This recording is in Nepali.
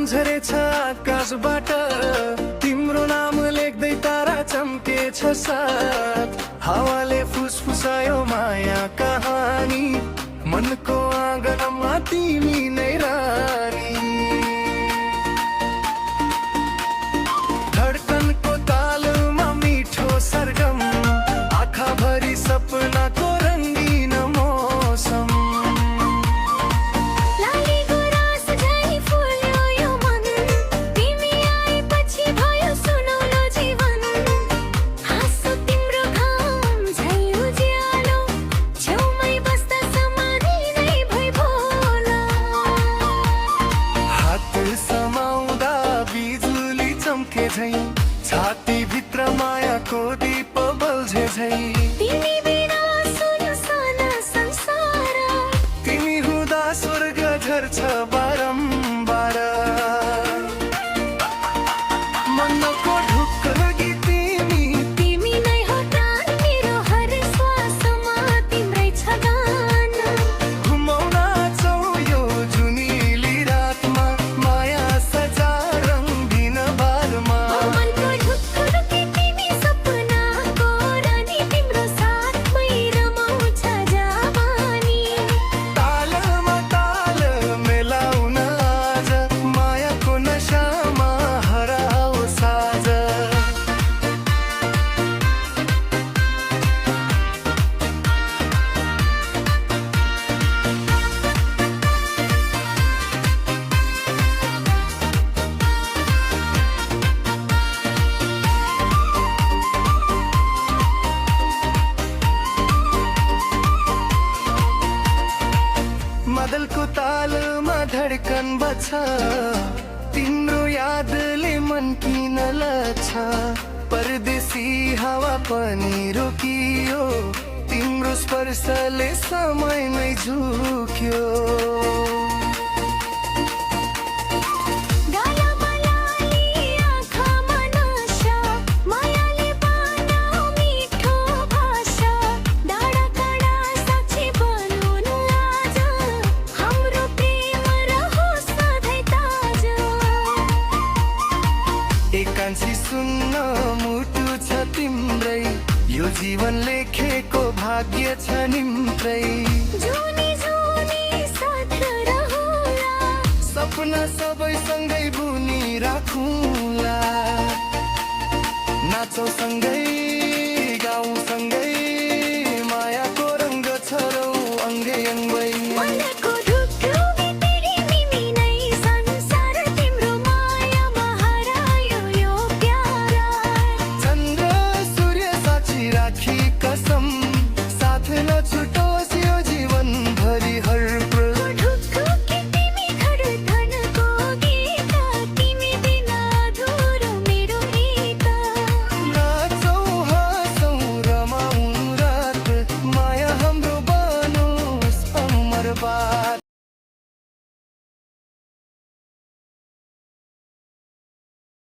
झरेछ आकाशबाट तिम्रो नाम लेख्दै तारा चम्केछ साथ हावाले फुसफुसायो माया कहानी मनको आँगनमा तिमी नै रानी धडकनको तालमा मिठो सरगम आँखाभरि सपनाको रङ्गीन मौसम छाती भित्र मायाको दीप बल्झे झै तिमी बिना सुनसान संसार तिमी हुँदा स्वर्ग झर्छ बारम्बार मनको ढुक्कगी तिमी नै हो प्राण मेरो हर श्वासमा तिम्रै छ गान घुमाउन छौ यो जुनिली रातमा माया सजा रङ्गीन बारमा मदलको तालमा धडकन बछ तिम्रो यादले मन किन लछ परदेशी हावा पनि रोकियो तिम्रो स्पर्शले समय नै झुक्यो एकांशी सुन्न मुटु छ तिम्रै यो जीवन लेखेको भाग्य छ निम्त्रै जुनी जुनी साथ रहुला सपना सबै सँगै बुनी राखुला नाचौ सँगै